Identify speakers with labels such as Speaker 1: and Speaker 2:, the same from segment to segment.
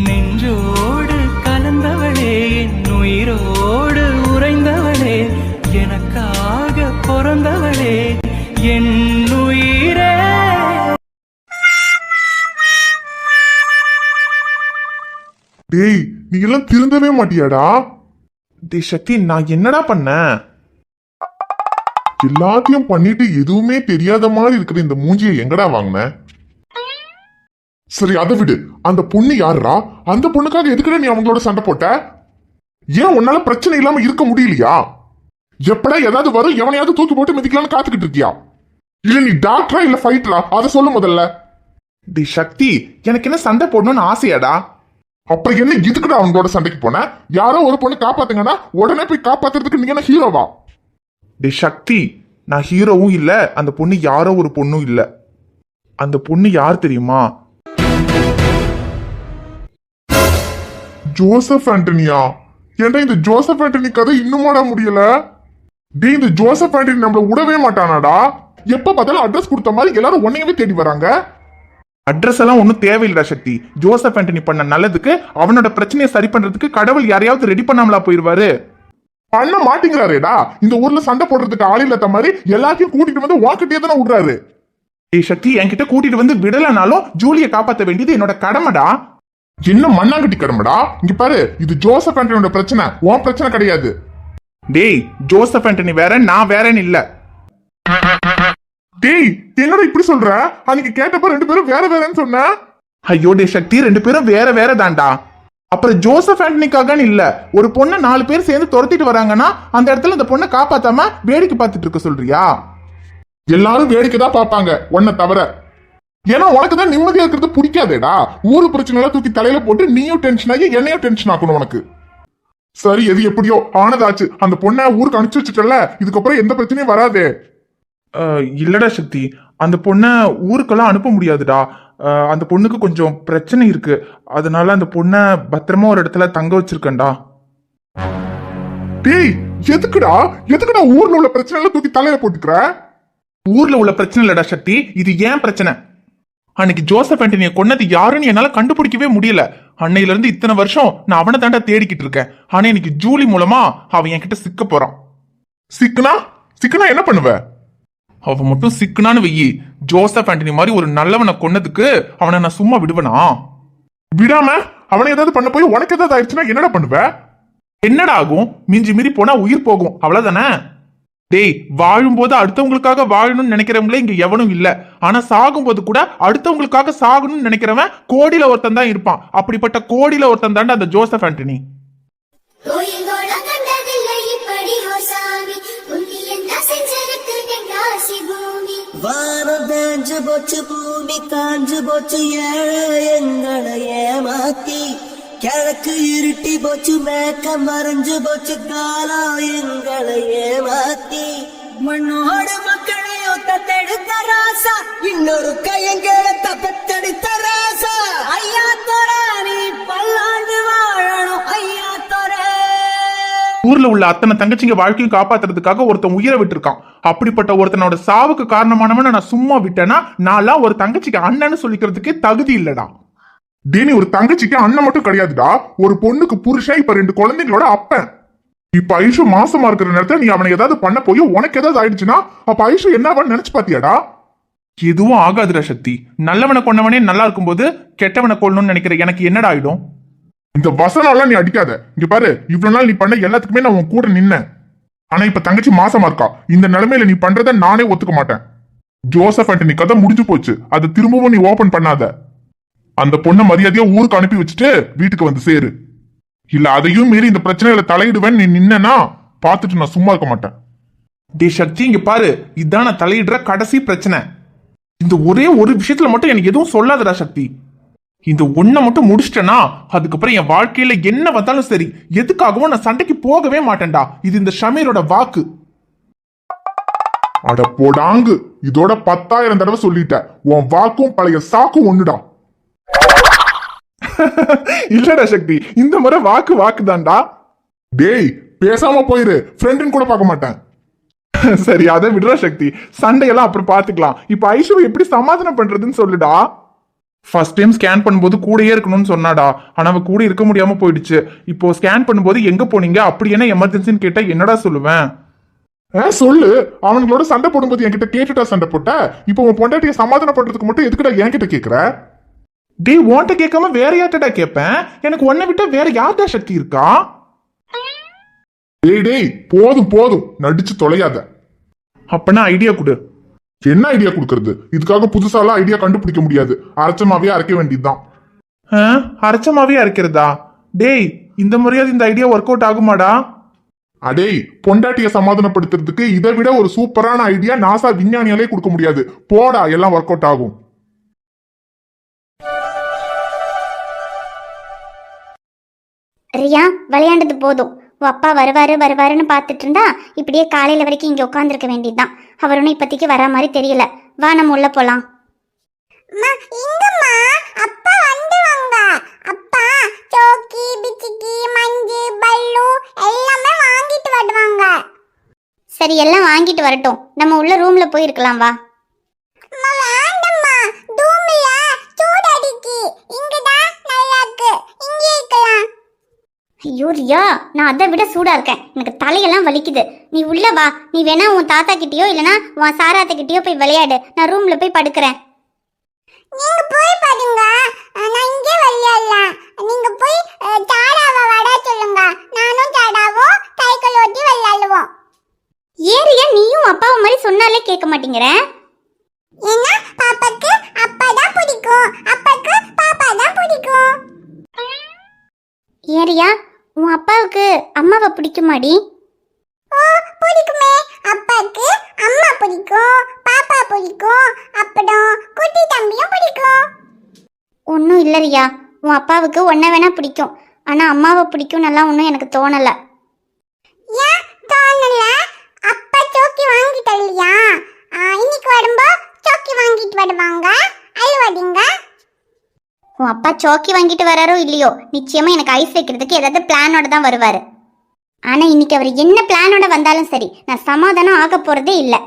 Speaker 1: நெஞ்சோடு கலந்தவளே, என் உயிரோடு உறைந்தவளே, எனக்காக பிறந்தவளே, என் உயிரே.
Speaker 2: டேய், நீ எல்லாம் திருந்தவே மாட்டியாடா?
Speaker 3: டேய் சக்தி, நான் என்னடா பண்ணேன்?
Speaker 2: எல்லாத்தையும் பண்ணிட்டு எதுவுமே தெரியாத மாதிரி இருக்கிற இந்த மூஞ்சியை எங்கடா வாங்கின? சரி அதை விடு. அந்த பொண்ணு யாருடா? அந்த பொண்ணுக்காக எதுக்குடா நீ அவங்களோட சண்டை போட்ட? ஏன் உன்னால பிரச்சனை இல்லாம இருக்க முடியலையா? எப்படா ஏதாவது வரும் எவனையாவது தூக்கி போட்டு மிதிக்கலாம்னு காத்துக்கிட்டு இருக்கியா? இல்ல நீ டாக்டரா இல்ல ஃபைட்டரா? அதை சொல்லு முதல்ல.
Speaker 3: டேய் சக்தி, எனக்கு என்ன சண்டை போடணும்னு ஆசையாடா?
Speaker 2: அப்புறம் என்ன இதுக்குடா அவங்களோட சண்டைக்கு போன? யாரோ ஒரு பொண்ணு காப்பாத்துங்கன்னா உடனே போய் காப்பாத்துறதுக்கு நீ என்ன ஹீரோவா?
Speaker 3: டேய் சக்தி, நான் ஹீரோவும் இல்ல, அந்த பொண்ணு யாரோ ஒரு பொண்ணும் இல்ல. அந்த பொண்ணு யார் தெரியுமா?
Speaker 2: Joseph Antonio? ஏன்டா இந்த ஜோசப் ஆண்டனி கதை இன்னுமாடா முடியல? டேய், இந்த ஜோசப் ஆண்டனி நம்மள விடவே மாட்டானாடா. எப்ப பார்த்தாலும் அட்ரஸ் கொடுத்த மாதிரி எல்லாரும் உன்னையவே தேடி வராங்க.
Speaker 3: அட்ரஸ் எல்லாம் ஒன்னும் தேவையில்லடா சக்தி. ஜோசப் ஆண்டனி பண்ண நல்லதுக்கு, அவனோட பிரச்சனையை சரி பண்றதுக்கு கடவுள் யாரையாவது ரெடி பண்ணாமலா போயிருவாரு?
Speaker 2: பண்ண மாட்டேங்கிறாரேடா. இந்த ஊர்ல சண்டை போடுறதுக்கு ஆள் இல்லாத மாதிரி எல்லாத்தையும் கூட்டிட்டு வந்து வாக்கிட்டே தானே விடுறாரு.
Speaker 3: டேய் சக்தி, என்கிட்ட கூட்டிட்டு வந்து விடலனாலும் ஜூலியை காப்பாத்த வேண்டியது என்னோட கடமைடா.
Speaker 2: என்ன மண்ணாங்கட்டி கடமைடா? இங்க பாரு, இது ஜோசப் ஆண்டனியோட பிரச்சனை, உன் பிரச்சனை கிடையாது.
Speaker 3: டேய், ஜோசப் ஆண்டனி வேற, நான் வேறன்னு இல்ல.
Speaker 2: டேய், என்னடா இப்படி சொல்ற? அன்னைக்கு கேட்டப்ப ரெண்டு பேரும் வேற வேறன்னு சொன்ன.
Speaker 3: ஐயோ டே சக்தி, ரெண்டு பேரும் வேற வேற தான்டா. அப்புறம் ஜோசப் ஆண்டனிக்காக இல்ல, ஒரு பொண்ணை 4 பேர் சேர்ந்து துரத்திட்டு வராங்கன்னா அந்த இடத்துல அந்த பொண்ணை காப்பாத்தாம வேடிக்கை பார்த்துட்டு இருக்க சொல்றியா?
Speaker 2: எல்லாரும் வேடிக்கை தான் பார்ப்பாங்க, உன்னை தவிர. ஏன்னா உனக்கு தான் நிம்மதியா இருக்கிறது பிடிக்காதேடா. ஊரு பிரச்சனை எல்லாம் தூக்கி தலையில போட்டு நீயும் டென்ஷன் ஆகி என்னையும் டென்ஷன் ஆக்கணும் உனக்கு. சரி, எது எப்படியோ ஆனதாச்சு. அந்த பொண்ணை ஊருக்கு அனுப்பிச்சு வச்சுட்டல, இதுக்கப்புறம் எந்த பிரச்சனையும் வராதே.
Speaker 3: இல்லடா சக்தி, அந்த பொண்ணை ஊருக்கெல்லாம் அனுப்ப முடியாதுடா. அந்த பொண்ணுக்கு கொஞ்சம் பிரச்சனை இருக்கு. அதனால அந்த பொண்ணை பத்திரமா ஒரு இடத்துல தங்க வச்சிருக்கேன்டா.
Speaker 2: டேய், எதுக்குடா எதுக்குடா ஊர்ல உள்ள பிரச்சனை எல்லாம் தூக்கி தலையில போட்டுக்கிற?
Speaker 3: ஊர்ல உள்ள பிரச்சனை இல்லடா சக்தி, இது ஏன் பிரச்சனை. அன்னைக்கு ஜோசப் ஆண்டனியை கொன்னது யாருன்னு என்னால கண்டுபிடிக்கவே முடியல. அன்னையில இருந்து இத்தனை வருஷம் நான் அவனை தாண்டா தேடிக்கிட்டு இருக்கேன். ஆனா இன்னைக்கு ஜூலி மூலமா அவன் என்கிட்ட சிக்க போறான்.
Speaker 2: சிக்கனா சிக்கனா என்ன பண்ணுவ?
Speaker 3: அவன் மட்டும் சிக்கனான்னு வெயி, ஜோசப் ஆண்டனி மாதிரி ஒரு நல்லவனை கொன்னதுக்கு அவனை நான் சும்மா விடுவனா?
Speaker 2: விடாம அவனை ஏதாவது பண்ண போய் உனக்கு ஏதாவது ஆயிடுச்சுன்னா என்னடா பண்ணுவ?
Speaker 3: என்னடா ஆகும்? மிஞ்சி மீறி போனா உயிர் போகும், அவ்வளவுதானே? டேய், வாழும்போது அடுத்தவங்களுக்காக வாழணும்னு நினைக்கிறவங்களே இங்க எவனும் இல்ல. ஆனா சாகும்போது கூட அடுத்தவங்களுக்காக சாகணும்னு நினைக்கிறவன் கோடியில ஒருத்தன் தான் இருப்பான். அப்படிப்பட்ட கோடியில ஒருத்தன் தாண்டா அந்த ஜோசப் ஆண்டனி.
Speaker 4: வானம் தேஞ்சு போச்சு, பூமி காஞ்சு போச்சு, எங்களை ஏமாத்தி கிழக்கு இருட்டி போச்சு, மேக்க மறைஞ்சு போச்சு, காலம் எங்களை ஏமாத்தி மண்ணோடு மக்களை ஒத்தெடுத்த ராசா, இன்னொரு கையங்களை தப்பத்தெடுத்த ராசா. ஐயா தோற நீ பல்லாண்டு வாழணும், ஐயா தோற.
Speaker 3: ஊர்ல உள்ள அத்தனை தங்கச்சிங்க வாழ்க்கையும் காப்பாத்துறதுக்காக ஒருத்தன் உயிரை விட்டுருக்கான். அப்படிப்பட்ட ஒருத்தனோட சாவுக்கு காரணமானவன நான் சும்மா விட்டேன்னா நான்லாம் ஒரு தங்கச்சிக்கு அண்ணன்னு சொல்லிக்கிறதுக்கு தகுதி இல்லடா.
Speaker 2: டேனி, ஒரு தங்கச்சிக்கு அண்ணன் மட்டும் கிடையாதுடா, ஒரு பொண்ணுக்கு புருஷன், இப்ப 2 குழந்தைங்களோட அப்பன். இப்ப ஐஷு மாசமா இருக்கிற நேரத்துல நீ அவனை ஏதாவது பண்ண போய் உனக்கு ஏதாவது ஆயிடுச்சுன்னா அப்ப ஐஷு என்னவான்னு நினைச்சு பாத்தியாடா?
Speaker 3: எதுவும் ஆகாதுடா சக்தி. நல்லவனை கொண்டவனே நல்லா இருக்கும்போது கெட்டவனை கொள்ளணும்னு நினைக்கிற எனக்கு என்னடா ஆயிடும்?
Speaker 2: இந்த வசனம் எல்லாம் நீ அடிக்காத. இங்க பாரு, இவ்வளவு நாள் நீ பண்ண எல்லாத்துக்குமே நான் உன் கூட நின்னேன். ஆனா இப்ப தங்கச்சி மாசமா இருக்கா. இந்த நிலைமையில நீ பண்றத நானே ஒத்துக்க மாட்டேன். ஜோசப் ஆண்டனி கதை முடிஞ்சு போச்சு, அதை திரும்பவும் நீ ஓபன் பண்ணாத. அந்த பொண்ணை மரியாதையா ஊருக்கு அனுப்பி வச்சுட்டு வீட்டுக்கு வந்து சேரு. இல்ல அதையும் மீறி இந்த பிரச்சனைகளை தலையிடுவேன் நீ நின்னா பாத்துட்டு நான் சும்மா இருக்க மாட்டேன்.
Speaker 3: டே சக்தி, இங்க பாரு, இதான் நான் தலையிடுற கடைசி பிரச்சனை. இந்த ஒரே ஒரு விஷயத்துல மட்டும் எனக்கு எதுவும் சொல்லாதடா சக்தி. இந்த ஒன்ன மட்டும் முடிச்சிட்டேன்னா அதுக்கப்புறம் என் வாழ்க்கையில என்ன வந்தாலும் சரி, எதுக்காகவும் நான் சண்டைக்கு போகவே மாட்டேன்டா. இது இந்த ஷமீரோட வாக்கு.
Speaker 2: அட போடாங்கு, இதோட 10,000 தடவை சொல்லிட்ட. உன் வாக்கும் பழைய சாக்கும் ஒண்ணுடா.
Speaker 3: இல்லடா சக்தி, இந்த முறை வாக்கு வாக்குதான்டா.
Speaker 2: டேய், பேசாம போயிரு, ஃப்ரெண்டுன்னு கூட பார்க்க மாட்டேன்.
Speaker 3: சரி, அதை விடுற சக்தி, சண்டையெல்லாம் அப்புறம் பாத்துக்கலாம். இப்ப ஐஷுவை எப்படி சமாதானம் பண்றதுன்னு சொல்லுடா. ஃபர்ஸ்ட் டைம் ஸ்கேன் பண்ணும்போது கூடயே இருக்கணும்னு சொன்னாடா. ஆனா அவ கூட இருக்க முடியாம போயிடுச்சு. இப்போ ஸ்கேன் பண்ணும்போது எங்க போனீங்க, அப்படி என்ன எமர்ஜென்சின்னு கேட்டா என்னடா சொல்லுவேன்?
Speaker 2: சொல்லு. அவங்களோட சண்டை போடும்போது என்கிட்ட கேட்டுட்டா சண்டை போட்ட? இப்போ உன் பொண்டாட்டிய சமாதானம் பண்றதுக்கு மட்டும் எதுக்குடா என்கிட்ட கேக்குற?
Speaker 3: டேய், உன்கிட்ட கேட்காம வேற யார்ட்டடா கேட்பேன்? எனக்கு உன்னை விட்டா வேற யார்டா சக்தி இருக்கா?
Speaker 2: டேய் டேய், போதும் போதும், நடிச்சு தொலையாத.
Speaker 3: அப்பனா ஐடியா கொடு.
Speaker 2: என்ன ஐடியா கொடுக்கறது? இதுக்காக புதுசாலாம் ஐடியா கண்டுபிடிக்க முடியாது. அரைச்சமாவே அரைக்க வேண்டியதுதான்.
Speaker 3: அரைச்சமாவே அரைக்கிறதா? டேய், இந்த முறையாவது இந்த ஐடியா ஒர்க் அவுட் ஆகுமாடா?
Speaker 2: அடேய், பொண்டாட்டிய சமாதானப்படுத்துறதுக்கு இதை விட ஒரு சூப்பரான ஐடியா நாசா விஞ்ஞானியாலே கொடுக்க முடியாது. போடா, எல்லாம் ஒர்க் அவுட் ஆகும்.
Speaker 5: ரியா, விளையாண்டது போதும். உன் அப்பா வருவாருன்னு பார்த்துட்டு இருந்தா இப்படியே காலையில வரைக்கும் இங்க உட்காந்துருக்க வேண்டியதுதான். அவர் ஒன்னும் இப்போதைக்கு வர மாதிரி தெரியல. வா, நம்ம உள்ள போலாம்.
Speaker 6: அப்பா வந்துவாங்க. அப்பா சோக்கி, பிச்சிக்கி, மஞ்சு, பல்லு எல்லாமே வாங்கிட்டு வருவாங்க.
Speaker 5: சரி, எல்லாம் வாங்கிட்டு வரட்டும். நம்ம உள்ள ரூம்ல போய் இருக்கலாம். வா.
Speaker 6: வேண்டம்மா, ரூம்ல சூடு அடிக்கி. இங்கதான் நல்லா இருக்கு, இங்கே இருக்கலாம்.
Speaker 5: ஐயோ ரியா, நான் அதை விட சூடா இருக்கேன். எனக்கு தலையெல்லாம் வலிக்குது. நீ உள்ள வா. நீ வேணா உன் தாத்தா கிட்டயோ இல்லனா உன் சாராத்த கிட்டயோ போய் விளையாடு. நான் ரூம்ல போய் படுக்கிறேன்.
Speaker 6: நீங்க போய் பாருங்க, நான் இங்கே விளையாடலாம். நீங்க போய் சாடாவை வட சொல்லுங்க. நானும் சாடாவும் சைக்கிள் ஓட்டி விளையாடுவோம்.
Speaker 5: ஏரியா, நீயும் அப்பாவை மாதிரி சொன்னாலே கேட்க மாட்டேங்கிற.
Speaker 6: ஏன்னா பாப்பாக்கு அப்பா தான் பிடிக்கும், அப்பாக்கு பாப்பா தான் பிடிக்கும்.
Speaker 5: ஏரியா, உன் அப்பாவுக்கு அம்மாவை பிடிக்குமாடி?
Speaker 6: ஓ, பிடிக்குமே. அப்பாக்கு அம்மா பிடிக்கும், பாப்பா பிடிக்கும், அப்புறம் குட்டி தம்பியும் பிடிக்கும்.
Speaker 5: ஒன்றும் இல்லை ரியா, உன் அப்பாவுக்கு ஒன்றை வேணா பிடிக்கும். ஆனால் அம்மாவை பிடிக்கும் நல்லா ஒன்றும் எனக்கு தோணலை.
Speaker 6: ஏன் தோணல? அப்பா சோக்கி வாங்கிட்டு இல்லையா? இன்னைக்கு வரும்போ சோக்கி வாங்கிட்டு வருவாங்க. அழுவாதீங்க.
Speaker 5: உன் அப்பா சோக்கி வாங்கிட்டு வராரோ இல்லையோ, நிச்சயமா எனக்கு ஐஸ் வைக்கிறதுக்கு ஏதாவது பிளானோட தான் வருவாரு. ஆனா இன்னைக்கு அவர் என்ன பிளானோட வந்தாலும் சரி, நான் சமாதானம் ஆக போறதே இல்லை.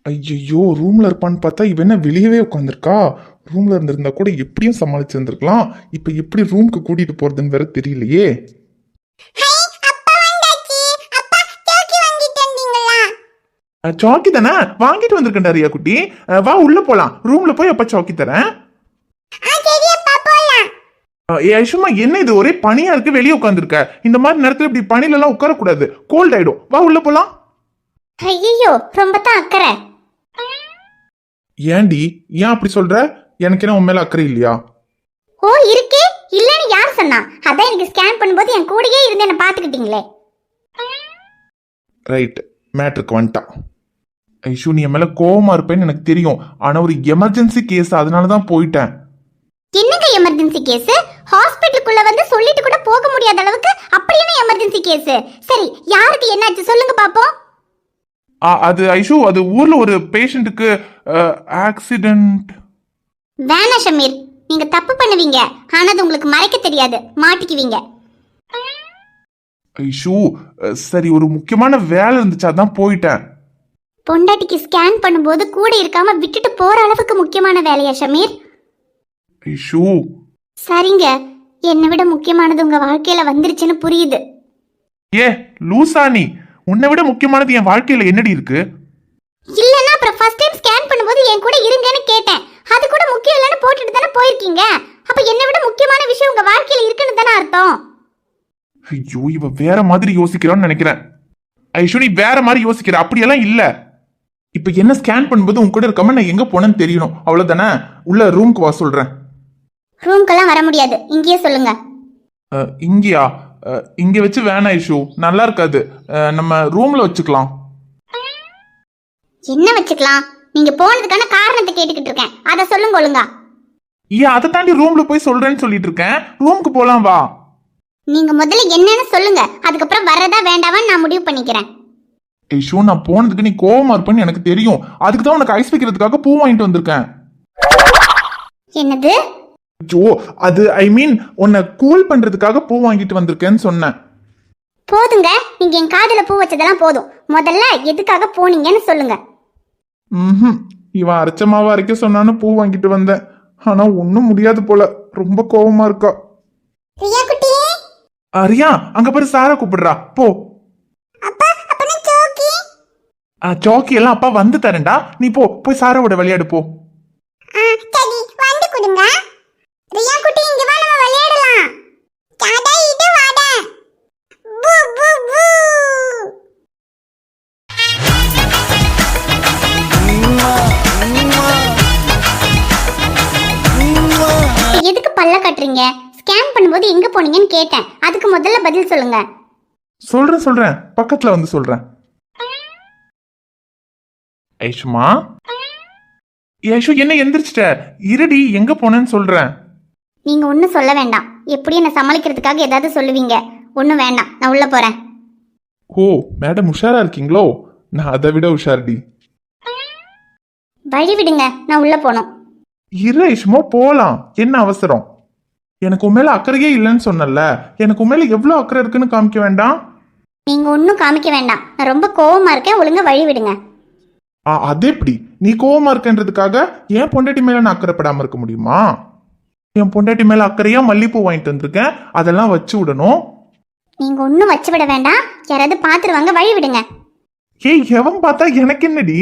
Speaker 3: ஐயோ, ரூம்ல இருப்பான்னு பார்த்தா இவ என்ன வெளியவே உட்காந்துருக்கா? ரூம்ல இருந்திருந்தா கூட எப்படியும் சமாளிச்சிருந்திருக்கலாம். இப்ப எப்படி ரூம்க்கு கூட்டிட்டு போறதுன்னு வேற தெரியலையே. சாக்கி தானே வாங்கிட்டு வந்திருக்கேன்டா ரியா குட்டி. வா உள்ள போலாம். ரூம்ல போய் அப்ப சாக்கி தரேன். ஏ ஐஷுமா, என்ன இது ஒரே பனியா இருக்கு, வெளியே உட்காந்துருக்க. இந்த மாதிரி நேரத்துல இப்படி பனில எல்லாம் உட்கார கூடாது, கோல்ட் ஆயிடும். வா உள்ள போலாம்.
Speaker 5: ஐயோ, ரொம்ப தான் அக்கறை.
Speaker 3: ஏண்டி ஏன் அப்படி சொல்ற? எனக்கு என்ன உன் மேல அக்கறை இல்லையா?
Speaker 5: ஓ, இருக்கே. இல்லன்னு யார் சொன்னா? அதான் எனக்கு ஸ்கேன் பண்ணும்போது என் கூடயே இருந்து என்ன பாத்துக்கிட்டீங்களே.
Speaker 3: ரைட், மேட்ருக்கு வந்துட்டான். ஐஷு, நீ என் மேல கோவமா இருப்பேன்னு எனக்கு தெரியும். ஆனா ஒரு எமர்ஜென்சி கேஸ், அதனாலதான் போயிட்டேன்.
Speaker 5: என்னங்க எமர்ஜென்சி கேஸ்? ஹாஸ்பிட்டலுக்குள்ள வந்து சொல்லிட்டு கூட போக முடியாத அளவுக்கு அப்படி என்ன எமர்ஜென்சி கேஸ்? சரி, யாருக்கு என்னாச்சு சொல்லுங்க பாப்போம்.
Speaker 3: அது ஐஷு, அது ஊர்ல ஒரு பேஷண்ட்டுக்கு ஆக்சிடென்ட்.
Speaker 5: வேணா ஷமீர், நீங்க தப்பு பண்ணுவீங்க. ஆனா அது உங்களுக்கு மறைக்க தெரியாது, மாட்டிக்குவீங்க.
Speaker 3: ஐஷு, சரி, ஒரு முக்கியமான வேலை இருந்துச்சு, அதான் போயிட்டேன்.
Speaker 5: பொண்டாட்டிக்கு ஸ்கேன் பண்ணும்போது கூட இருக்காம விட்டுட்டு போற அளவுக்கு முக்கியமான வேலையா ஷமீர்?
Speaker 3: ஐஷு,
Speaker 5: சரிங்க, என்னை விட முக்கியமானது உங்க வாழ்க்கையில வந்துருச்சுன்னு புரியுது.
Speaker 3: ஏ லூசா நீ, உன்னை விட முக்கியமானது என் வாழ்க்கையில என்னடி இருக்கு?
Speaker 5: இல்லன்னா அப்புறம் ஃபர்ஸ்ட் டைம் ஸ்கேன் பண்ணும்போது என் கூட இருங்கன்னு கேட்டேன். அது கூட முக்கியம் இல்லைன்னு போட்டுட்டு தானே போயிருக்கீங்க. அப்ப என்னை விட முக்கியமான விஷயம் உங்க வாழ்க்கையில இருக்குன்னு தானே அர்த்தம்.
Speaker 3: ஐயோ, இவ வேற மாதிரி யோசிக்கிறான்னு நினைக்கிறேன். ஐஷு, நீ வேற மாதிரி யோசிக்கிற, அப்படியெல்லாம் இல்ல. இப்ப என்ன ஸ்கேன் பண்ணும்போது உன் கூட இருக்காம நான் எங்க போனேன்னு தெரியணும், அவ்வளவுதானே. உள்ள ரூம்க்கு வா சொல்றேன்.
Speaker 5: ரூம்க்கெல்லாம் வர முடியாது, இங்கேயே சொல்லுங்க.
Speaker 3: இங்கயா? இங்க வச்சு வேணாம் ஐஷு, நல்லா இருக்காது. நம்ம ரூம்ல வச்சுக்கலாம்.
Speaker 5: என்ன வச்சுக்கலாம்? நீங்க போனதுக்கான காரணத்தை கேட்டுக்கிட்டு இருக்கேன், அதை சொல்லுங்க ஒழுங்கா.
Speaker 3: ஏன் அதை தாண்டி ரூம்ல போய் சொல்றேன்னு சொல்லிட்டு இருக்கேன். ரூம்க்கு போலாம் வா.
Speaker 5: நீங்க முதல்ல என்னன்னு சொல்லுங்க, அதுக்கப்புறம் வரதா வேண்டாவான்னு நான் முடிவு பண்ணிக்கிறேன்.
Speaker 3: ஐஷு, நான் போனதுக்கு நீ கோவமா இருப்பேன்னு எனக்கு தெரியும். அதுக்கு தான் உனக்கு ஐஸ் வைக்கிறதுக்காக பூ வாங்கிட்டு வந்திருக்கேன்.
Speaker 5: என்னது?
Speaker 3: ஐயோ, அது ஐ மீன் உன்னை கூல் பண்றதுக்காக பூ வாங்கிட்டு வந்திருக்கேன்னு சொன்னேன்.
Speaker 5: போதுங்க, நீங்க என் காதுல பூ வச்சதெல்லாம் போதும். முதல்ல எதுக்காக போனீங்கன்னு சொல்லுங்க.
Speaker 3: ம், இவன் அரைச்ச மாவு அரைக்க சொன்னான்னு பூ வாங்கிட்டு வந்தேன். ஆனா ஒன்னும் முடியாது போல, ரொம்ப கோவமா இருக்கா.
Speaker 6: ரியா குட்டி,
Speaker 3: ரியா, அங்க பாரு சாரா கூப்பிடுறா, போ.
Speaker 6: அப்பா அப்பனா சோக்கி.
Speaker 3: சோக்கி எல்லாம் அப்பா வந்து தரேன்டா, நீ போய் சாராவோட விளையாடு போ.
Speaker 6: சரி வந்து கொடுங்க. ரியா குட்டி இங்க வா, நம்ம விளையாடலாம். டாடா இது வாடா. பூ பூ பூ.
Speaker 5: எதுக்கு பல்ல கட்டுறீங்க? ஸ்கேன் பண்ணும்போது எங்க போனீங்கன்னு கேட்டேன். அதுக்கு முதல்ல பதில் சொல்லுங்க.
Speaker 3: சொல்றேன், பக்கத்துல வந்து சொல்றேன். ஐஷுமா, ஐஷு என்ன எந்திரிச்சிட்ட? இருடி, எங்க போனேன்னு சொல்றேன்.
Speaker 5: நீங்க ஒன்னும் சொல்ல வேண்டாம். எப்படி என்ன சமாளிக்கிறதுக்காக ஏதாவது சொல்லுவீங்க. ஒன்னும் வேண்டாம், நான் உள்ள போறேன்.
Speaker 3: ஓ, மேடம் உஷாரா இருக்கீங்களோ? நான் அதை விட உஷார்டி.
Speaker 5: வழி விடுங்க, நான் உள்ள போனோம்.
Speaker 3: இரு ஐஷுமா, போலாம். என்ன அவசரம்? எனக்கு உண்மையில அக்கறையே இல்லைன்னு சொன்னல. எனக்கு உண்மையில எவ்வளவு அக்கறை இருக்குன்னு காமிக்க வேண்டாம்.
Speaker 5: நீங்க ஒன்னும் காமிக்க வேண்டாம். நான் ரொம்ப கோவமா இருக்கேன். ஒழுங்கா வழி விடுங்க.
Speaker 3: அது எப்படி? நீ கோவமா இருக்கன்றதுக்காக என் பொண்டாட்டி மேல நான் அக்கறைப்படாம இருக்க முடியுமா? என் பொண்டாட்டி மேல அக்கறையா மல்லிப்பூ வாங்கிட்டு வந்திருக்கேன், அதெல்லாம் வச்சு விடணும்.
Speaker 5: நீங்க ஒன்னும் வச்சு விட வேண்டாம். யாராவது பாத்துருவாங்க, வழி விடுங்க.
Speaker 3: ஏய், எவன் பார்த்தா எனக்கு என்னடி?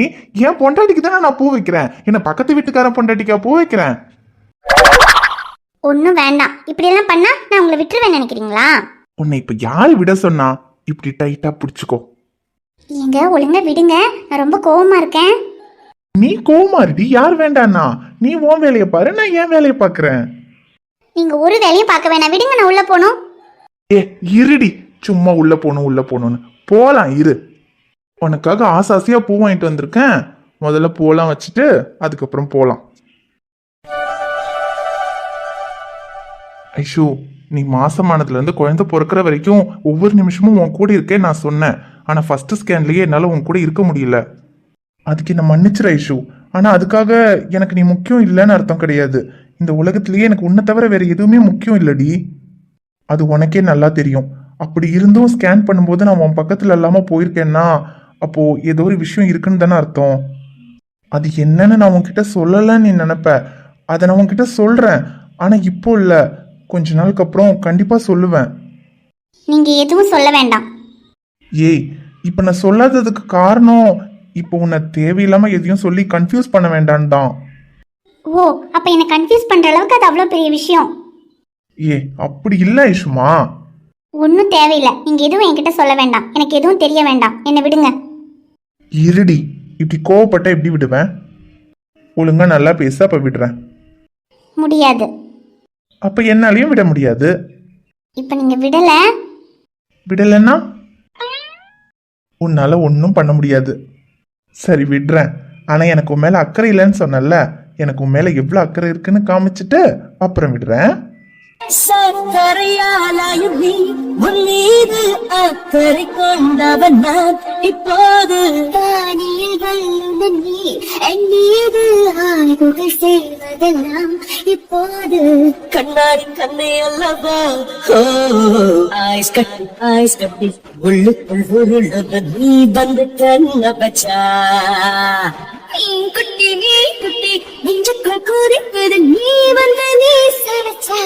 Speaker 3: என் பொண்டாட்டிக்கு தானே நான் பூ வைக்கிறேன். என்ன பக்கத்து வீட்டுக்காரன் பொண்டாட்டிக்கா பூ வைக்கிறேன்?
Speaker 5: ஒன்னும் வேண்டாம். இப்படி எல்லாம் பண்ணா நான் உங்களை விட்டுருவேன் நினைக்கிறீங்களா?
Speaker 3: உன்னை இப்ப யாரு விட சொன்னா? இப்படி டைட்டா புடிச்சுக்கோ.
Speaker 5: ஏங்க ஒழுங்கா விடுங்க, நான் ரொம்ப கோவமா இருக்கேன்.
Speaker 3: நீ கோவமா இருடி, யார் வேண்டான்னா? நீ உன் வேலையை பாரு, நான் என் வேலையை பாக்குறேன்.
Speaker 5: நீங்க ஒரு வேலையும் பார்க்க வேணாம், விடுங்க, நான் உள்ள போகணும்.
Speaker 3: ஏ இருடி, சும்மா உள்ள போகணும்னு போலாம். இரு, உனக்காக ஆசாசியா பூ வாங்கிட்டு வந்திருக்கேன். முதல்ல பூலாம் வச்சுட்டு அதுக்கப்புறம் போலாம். ஐஷு, நீ மாசமானதுல இருந்து குழந்தை பிறக்கிற வரைக்கும் ஒவ்வொரு நிமிஷமும் உன் கூட இருக்கேன் நான் சொன்னேன். ஆனா ஃபர்ஸ்ட் ஸ்கேன்லயே என்னால உன் கூட இருக்க முடியல. அதுக்கு என்ன மன்னிச்சிரு ஐஷு. ஆனா அதுக்காக எனக்கு நீ முக்கியம் இல்லைன்னு அர்த்தம் கிடையாது. இந்த உலகத்திலேயே எனக்கு உன்னை தவிர வேற எதுவுமே முக்கியம் இல்லடி. அது உனக்கே நல்லா தெரியும். அப்படி இருந்தும் ஸ்கேன் பண்ணும்போது நான் உன் பக்கத்துல இல்லாம போயிருக்கேன்னா அப்போ ஏதோ ஒரு விஷயம் இருக்குன்னு தானே அர்த்தம். அது என்னன்னு நான் உன்கிட்ட சொல்லலன்னு நீ நினைப்ப. அதை நான் உன்கிட்ட சொல்றேன். ஆனா இப்போ இல்ல, கொஞ்ச நாளுக்கு அப்புறம் கண்டிப்பா சொல்லுவேன்.
Speaker 5: நீங்க எதுவும் சொல்ல வேண்டாம்.
Speaker 3: ஏய், இப்ப நான் சொல்லாததுக்கு காரணம் இப்போ உன்னை தேவையில்லாம எதையும் சொல்லி கன்ஃபியூஸ் பண்ண வேண்டான்னு தான்.
Speaker 5: ஓ, அப்ப என்ன கன்ஃபியூஸ் பண்ற அளவுக்கு அது அவ்வளவு பெரிய விஷயம்?
Speaker 3: ஏ அப்படி இல்ல ஐஷுமா.
Speaker 5: ஒன்னும் தேவையில்லை. நீங்க எதுவும் என்கிட்ட சொல்ல வேண்டாம். எனக்கு எதுவும் தெரிய வேண்டாம். என்ன விடுங்க.
Speaker 3: இருடி, இப்படி கோவப்பட்ட எப்படி விடுவேன்? ஒழுங்கா நல்லா பேச, அப்ப விடுறேன்.
Speaker 5: முடியாது.
Speaker 3: அப்ப என்னாலையும் விட முடியாது.
Speaker 5: இப்ப நீங்க விடல.
Speaker 3: விடலன்னா உன்னால ஒன்னும் பண்ண முடியாது. சரி விடுறேன். ஆனா எனக்கு உன் மேல அக்கறை இல்லைன்னு சொன்னல. எனக்கு உன் மேல எவ்வளவு அக்கறை இருக்குன்னு காமிச்சிட்டு அப்புறம் விடுறேன்.
Speaker 4: சக்கரையாலாயும் நீ உன் மீது அக்கறை கொண்டவன் நான். இப்போது நீ என் மீது ஆய்வுகள் செய்வதெல்லாம் இப்போது கண்ணாடி கண்ணே அல்லவா. ஐஸ் கட்டி உள்ளுக்குள் உருளது நீ வந்து கண்ண பச்சா. குட்டி நீ குட்டி நெஞ்சுக்குள் குறிப்பது நீ வந்து நீ சமைச்சா.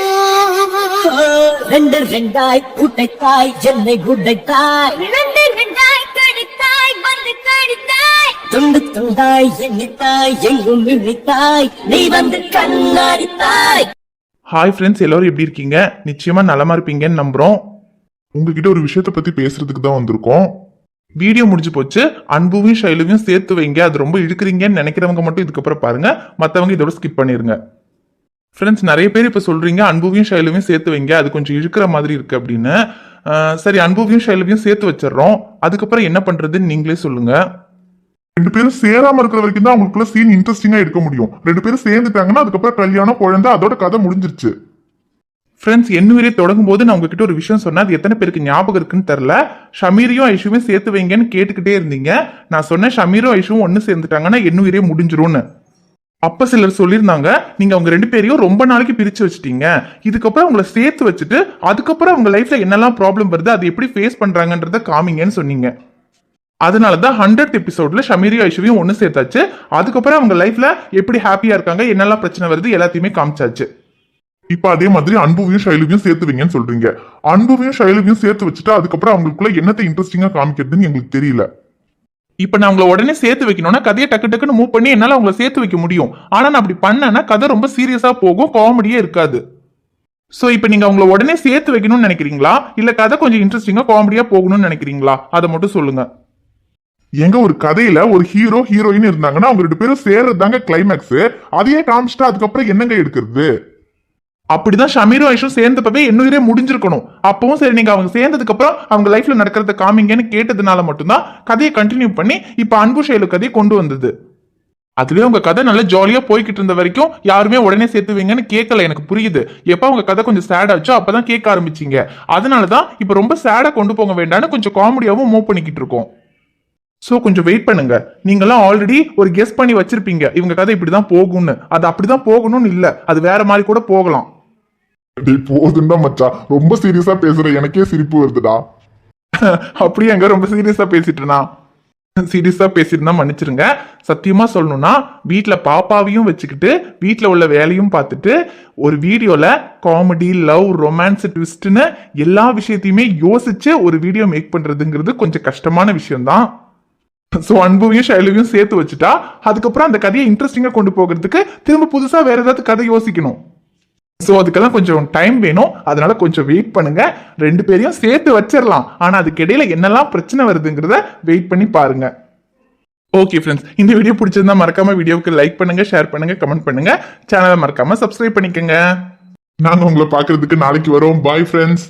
Speaker 4: ரெண்டு ரெண்டாய் கூட்டைத்தாய் என்னை குட்டைத்தாய். ரெண்டு ரெண்டாய் கடித்தாய் வந்து கடித்தாய். துண்டு துண்டாய் எண்ணித்தாய் எங்கும் இழித்தாய். நீ வந்து கண்ணாடித்தாய்.
Speaker 3: ஹாய் ஃப்ரெண்ட்ஸ், எல்லாரும் எப்படி இருக்கீங்க? நிச்சயமா நலமா இருப்பீங்கன்னு நம்புறோம்.
Speaker 2: உங்ககிட்ட ஒரு விஷயத்த பத்தி பேசுறதுக்கு தான் வந்திருக்கோம்.
Speaker 3: வீடியோ முடிஞ்சு போச்சு. அன்புவையும் ஷைலுவையும் சேர்த்து வைங்க. அது ரொம்ப இழுக்கிறீங்கன்னு நினைக்கிறவங்க மட்டும் இதுக்கப்புறம் பாருங்க, மற்றவங்க இதோட ஸ்கிப் பண்ணிருங்க. ஃப்ரெண்ட்ஸ், நிறைய பேர் இப்போ சொல்றீங்க அன்புவையும் ஷைலுவையும் சேர்த்து வைங்க, அது கொஞ்சம் இழுக்கிற மாதிரி இருக்கு அப்படின்னு. சரி, அன்புவையும் ஷைலுவையும் சேர்த்து வச்சிடறோம். அதுக்கப்புறம் என்ன பண்றதுன்னு நீங்களே சொல்லுங்க.
Speaker 2: ரெண்டு பேரும் சேராம இருக்கிற வரைக்கும் தான் அவங்களுக்குள்ள சீன் இன்ட்ரெஸ்டிங்கா எடுக்க முடியும். ரெண்டு பேரும் சேர்ந்துட்டாங்கன்னா அதுக்கப்புறம் கல்யாணம் குழந்தை அதோட கதை முடிஞ்சிருச்சு.
Speaker 3: ஃப்ரெண்ட்ஸ், என்னுயிரே தொடங்கும் போது நான் உங்ககிட்ட ஒரு விஷயம் சொன்னேன். அது எத்தனை பேருக்கு ஞாபகம் இருக்குன்னு தெரியல. ஷமீரையும் ஐஷுவையும் சேர்த்து வைங்கன்னு கேட்டுக்கிட்டே இருந்தீங்க. நான் சொன்னேன் ஷமீரும் ஐஷுவும் ஒன்னு சேர்ந்துட்டாங்கன்னா என்னுயிரே முடிஞ்சிரும்னு. அப்ப சிலர் சொல்லியிருந்தாங்க நீங்க அவங்க 2 பேரையும் ரொம்ப நாளைக்கு பிரிச்சு வச்சிட்டீங்க, இதுக்கப்புறம் அவங்கள சேர்த்து வச்சுட்டு அதுக்கப்புறம் அவங்க லைஃப்ல என்னெல்லாம் ப்ராப்ளம் வருது அதை எப்படி ஃபேஸ் பண்றாங்கன்றத காமிங்கன்னு சொன்னீங்க. அதனாலதான் 100th எபிசோட்ல ஷமீரையும் ஐஷுவையும் ஒண்ணு சேர்த்தாச்சு. அதுக்கப்புறம் அவங்க லைஃப்ல எப்படி ஹாப்பியா இருக்காங்க, என்னெல்லாம் பிரச்சனை வருது எல்லாத்தையுமே காமிச்சாச்சு.
Speaker 2: இப்ப அதே மாதிரி அன்புவையும் ஷைலுவையும் சேர்த்து வைங்கன்னு சொல்றீங்க. அன்புவையும் ஷைலுவையும் சேர்த்து வச்சுட்டு அதுக்கப்புறம் அவங்களுக்குள்ள என்னத்தை இன்ட்ரெஸ்டிங்கா காமிக்கிறதுன்னு எங்களுக்கு தெரியல.
Speaker 3: இப்ப நான் உங்களை உடனே சேர்த்து வைக்கணும்னா கதையை டக்கு டக்குன்னு மூவ் பண்ணி என்னால அவங்கள சேர்த்து வைக்க முடியும். ஆனா நான் அப்படி பண்ணேன்னா கதை ரொம்ப சீரியஸா போகும், காமெடியே இருக்காது. சோ இப்ப நீங்க அவங்கள உடனே சேர்த்து வைக்கணும்னு நினைக்கிறீங்களா, இல்ல கதை கொஞ்சம் இன்ட்ரெஸ்டிங்கா காமெடியா போகணும்னு நினைக்கிறீங்களா, அதை மட்டும் சொல்லுங்க.
Speaker 2: எங்க ஒரு கதையில ஒரு ஹீரோ ஹீரோயின் இருந்தாங்கன்னா அவங்க 2 பேரும் சேர்றது தாங்க கிளைமேக்ஸ். அதையே காமிச்சிட்டா அதுக்கப்புறம் என்னங்க எடுக்கிறது?
Speaker 3: அப்படிதான் ஷமீரும் ஐஷும் சேர்ந்தப்பவே என்னுயிரே முடிஞ்சிருக்கணும். அப்பவும் சரி நீங்க அவங்க சேர்ந்ததுக்கு அப்புறம் அவங்க லைஃப்ல நடக்கிறத காமிங்கன்னு கேட்டதுனால மட்டும்தான் கதையை கண்டினியூ பண்ணி இப்ப அன்பு ஷைலு கதையை கொண்டு வந்தது. அதுலயே உங்க கதை நல்லா ஜாலியா போய்கிட்டு இருந்த வரைக்கும் யாருமே உடனே சேர்த்துவீங்கன்னு கேட்கல. எனக்கு புரியுது. எப்ப உங்க கதை கொஞ்சம் சேட் ஆச்சோ அப்பதான் கேட்க ஆரம்பிச்சீங்க. அதனாலதான் இப்ப ரொம்ப சேடா கொண்டு போக வேண்டாம்னு கொஞ்சம் காமெடியாவும் மூவ் பண்ணிக்கிட்டு இருக்கோம். சோ கொஞ்சம் வெயிட் பண்ணுங்க. நீங்கெல்லாம் ஆல்ரெடி ஒரு கெஸ் பண்ணி வச்சிருப்பீங்க இவங்க கதை இப்படிதான் போகும்னு. அது அப்படிதான் போகணும்னு இல்ல, அது வேற மாதிரி கூட போகலாம்.
Speaker 2: போதுண்டா மச்சான், ரொம்ப சீரியஸா பேசுற, எனக்கே சிரிப்பு வருதுடா.
Speaker 3: அப்படியே அங்க ரொம்ப சீரியஸா பேசிட்டுனா சீரியஸா பேசிட்டு மன்னிச்சிருங்க. சத்தியமா சொல்லணும்னா வீட்டுல பாப்பாவையும் வச்சுக்கிட்டு வீட்டுல உள்ள வேலையும் பார்த்துட்டு ஒரு வீடியோல காமெடி, லவ், ரொமான்ஸ், ட்விஸ்ட்னு எல்லா விஷயத்தையுமே யோசிச்சு ஒரு வீடியோ மேக் பண்றதுங்கிறது கொஞ்சம் கஷ்டமான விஷயம்தான். சோ அன்புவையும் ஷைலுவையும் சேர்த்து வச்சுட்டா அதுக்கப்புறம் அந்த கதையை இன்ட்ரெஸ்டிங்கா கொண்டு போகிறதுக்கு திரும்ப புதுசா வேற ஏதாவது கதை யோசிக்கணும். சோ அதுக்கெல்லாம் கொஞ்சம் டைம் வேணும். அதனால கொஞ்சம் வெயிட் பண்ணுங்க. 2 பேரையும் சேர்த்து வச்சிடலாம். ஆனா அதுக்கு இடையில என்னெல்லாம் பிரச்சனை வருதுங்கிறத வெயிட் பண்ணி பாருங்க. ஓகே ஃப்ரெண்ட்ஸ், இந்த வீடியோ பிடிச்சிருந்தா மறக்காம வீடியோவுக்கு லைக் பண்ணுங்க, ஷேர் பண்ணுங்க, கமெண்ட் பண்ணுங்க. சேனலை மறக்காம சப்ஸ்கிரைப் பண்ணிக்கோங்க.
Speaker 2: நாங்க உங்களை பாக்குறதுக்கு நாளைக்கு வரோம். Bye friends.